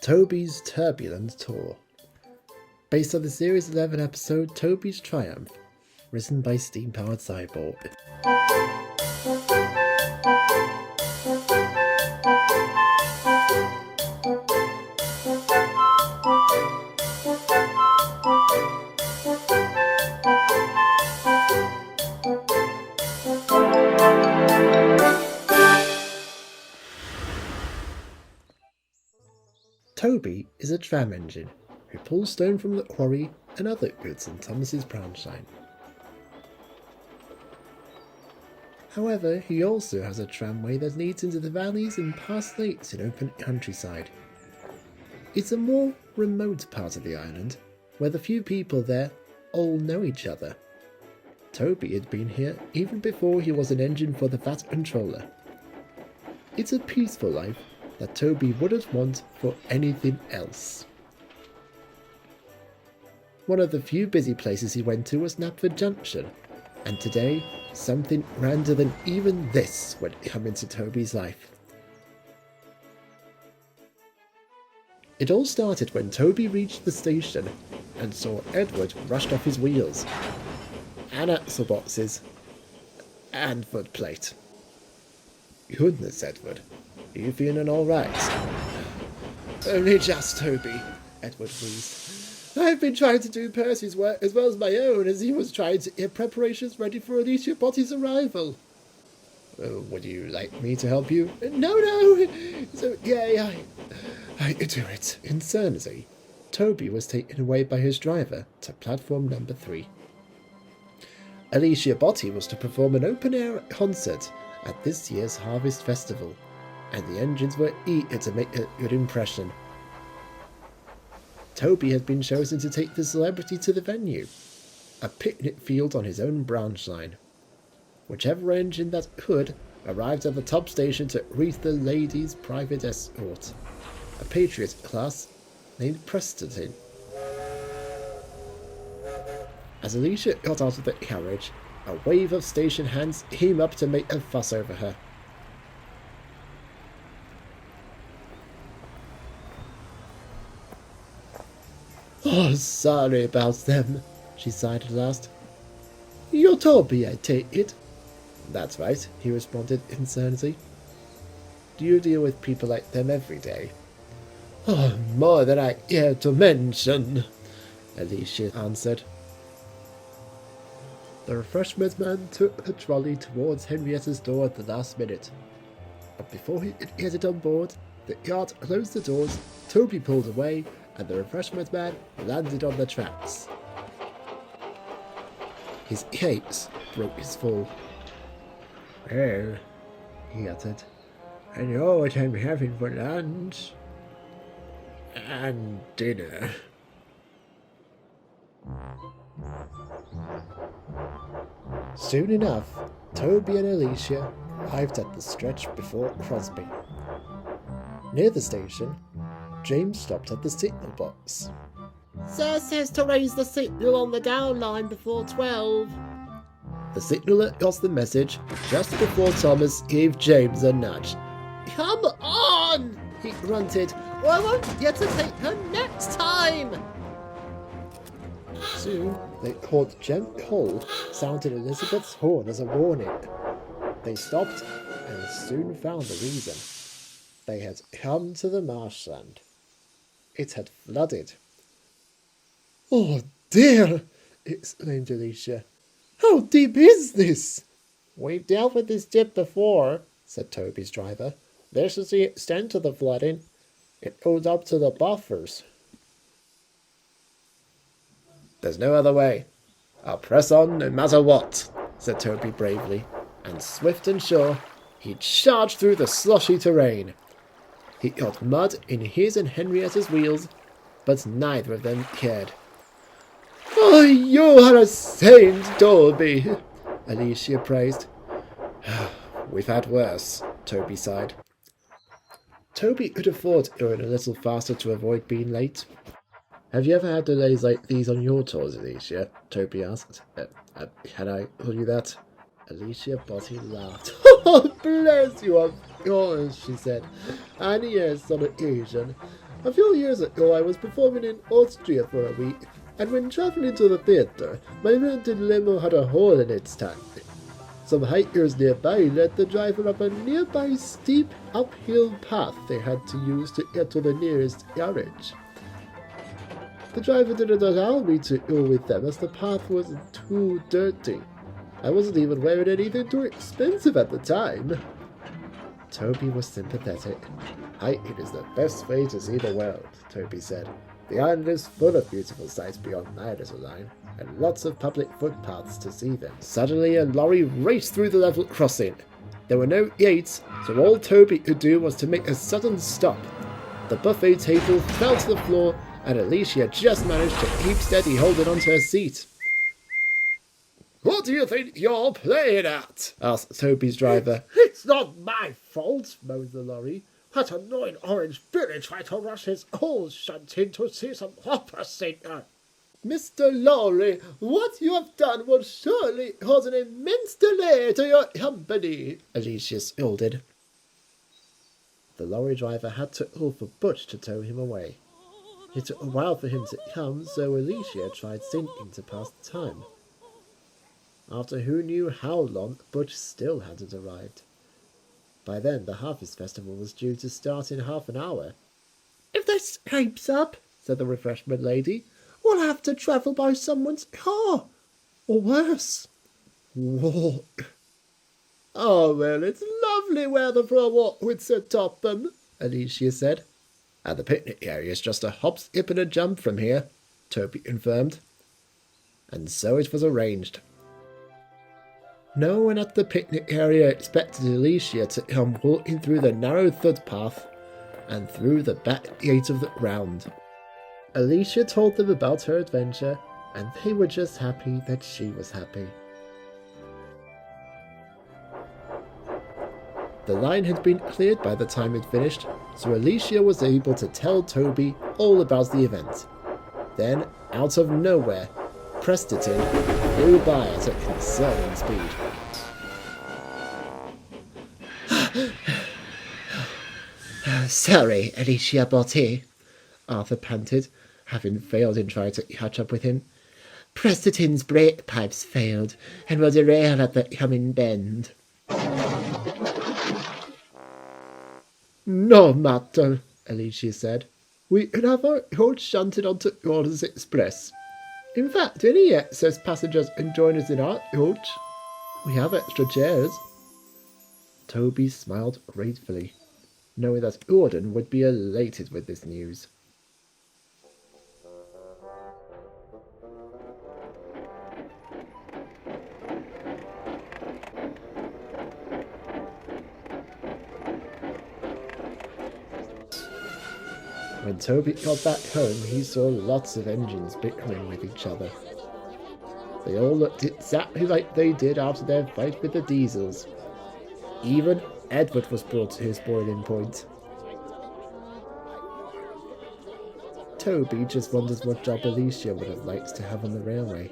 Toby's Turbulent Tour. Based on the series 11 episode Toby's Triumph, written by Steam-Powered Cyborg. Toby is a tram engine who pulls stone from the quarry and other goods in Thomas's branch line. However, he also has a tramway that leads into the valleys and past lakes in open countryside. It's a more remote part of the island, where the few people there all know each other. Toby had been here even before he was an engine for the Vat Controller. It's a peaceful life that Toby wouldn't want for anything else. One of the few busy places he went to was Knapford Junction, and today, something grander than even this would come into Toby's life. It all started when Toby reached the station and saw Edward rushed off his wheels, and axle boxes, and footplate. Goodness, Edward, are you feeling alright? Only just, Toby, Edward wheezed. I've been trying to do Percy's work as well as my own, as he was trying to get preparations ready for Alicia Botti's arrival. Would you like me to help you? No. It's okay, I do it. In Guernsey, Toby was taken away by his driver to platform number 3. Alicia Botti was to perform an open-air concert at this year's Harvest Festival, and the engines were eager to make a good impression. Toby had been chosen to take the celebrity to the venue, a picnic field on his own branch line. Whichever engine that could arrived at the top station to greet the lady's private escort, a Patriot class named Preston. As Alicia got out of the carriage, a wave of station hands came up to make a fuss over her. Oh, sorry about them, she sighed at last. You're Toby, I take it? That's right, he responded in Guernsey. Do you deal with people like them every day? Oh, more than I care to mention, Alicia answered. The refreshment man took the trolley towards Henrietta's door at the last minute. But before he could get it on board, the cart closed the doors, Toby pulled away, and the refreshment man landed on the tracks. His cakes broke his fall. Well, he uttered, I know what I'm having for lunch. And dinner. Soon enough, Toby and Alicia arrived at the stretch before Crosby. Near the station, James stopped at the signal box. Sir says to raise the signal on the down line before 12. The signaller got the message just before Thomas gave James a nudge. Come on, he grunted, or I won't get to take her next time. Soon, they caught Jem Hall sounded Elizabeth's horn as a warning. They stopped and soon found the reason. They had come to the marshland. It had flooded. Oh dear, exclaimed Alicia. How deep is this? We've dealt with this dip before, said Toby's driver. This is the extent of the flooding. It goes up to the buffers. There's no other way. I'll press on no matter what, said Toby bravely, and swift and sure, he charged through the sloshy terrain. He got mud in his and Henrietta's wheels, but neither of them cared. Oh, you are a saint, Toby, Alicia praised. We've had worse, Toby sighed. Toby could afford going a little faster to avoid being late. Have you ever had delays like these on your tours, Alicia? Toby asked. Can I call you that? Alicia Botti laughed. Oh, bless you, of course, she said. And yes, on occasion. A few years ago I was performing in Austria for a week, and when travelling to the theatre, my rented limo had a hole in its tank. Some hikers nearby led the driver up a nearby steep uphill path they had to use to get to the nearest garage. The driver didn't allow me to go with them as the path was too dirty. I wasn't even wearing anything too expensive at the time. Toby was sympathetic. Hiking is the best way to see the world, Toby said. The island is full of beautiful sights beyond my little line, and lots of public footpaths to see them. Suddenly a lorry raced through the level crossing. There were no gates, so all Toby could do was to make a sudden stop. The buffet table fell to the floor, and Alicia just managed to keep steady holding onto her seat. "What do you think you're playing at?" asked Toby's driver. "It's not my fault," moaned the lorry. "That annoying orange Billy tried to rush his whole shunt in to see some opera singer." "Mr. Lorry, what you have done will surely cause an immense delay to your company," Alicia scolded. The lorry driver had to call for Butch to tow him away. It took a while for him to come, so Alicia tried singing to pass the time. After who knew how long, Butch still hadn't arrived. By then, the Harvest Festival was due to start in half an hour. "If this keeps up," said the refreshment lady, "we'll have to travel by someone's car. Or worse, walk." "Oh, well, it's lovely weather for a walk with Sir Topham," Alicia said. "And the picnic area is just a hop, skip and a jump from here," Toby confirmed. And so it was arranged. No one at the picnic area expected Alicia to come walking through the narrow footpath and through the back gate of the ground. Alicia told them about her adventure, and they were just happy that she was happy. The line had been cleared by the time it finished, so Alicia was able to tell Toby all about the event. Then, out of nowhere, Presterton flew by at a concerning speed. "Sorry, Alicia Botti," Arthur panted, having failed in trying to catch up with him. "Presterton's brake pipes failed and will derail at the coming bend." "No matter," Alicia said. "We can have our coach shunted onto Gordon's Express. In fact, any excess passengers can join us in our coach. We have extra chairs." Toby smiled gratefully, knowing that Gordon would be elated with this news. When Toby got back home, he saw lots of engines bickering with each other. They all looked exactly like they did after their fight with the diesels. Even Edward was brought to his boiling point. Toby just wondered what job Alicia would have liked to have on the railway.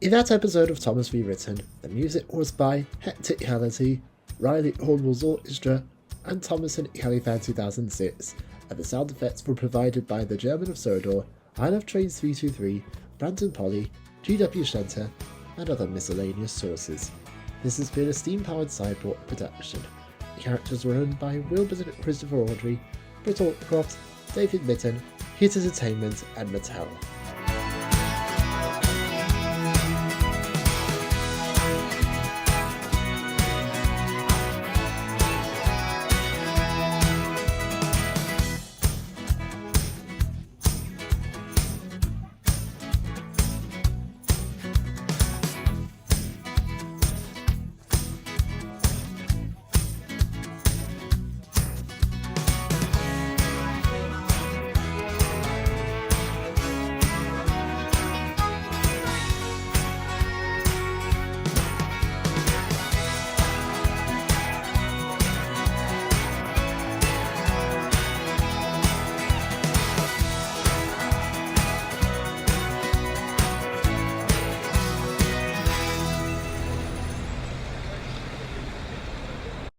In that episode of Thomas Rewritten, the music was by Hecticality, Riley Hornwell's Orchestra, and Thomas and Halifax 2006, and the sound effects were provided by The German of Sodor, I Love Trains 323, Brandon Polly, GW Shenter, and other miscellaneous sources. This has been a steam-powered sideboard production. The characters were owned by Wilbert and Christopher Audrey, Britt Allcroft, David Mitten, Hit Entertainment, and Mattel.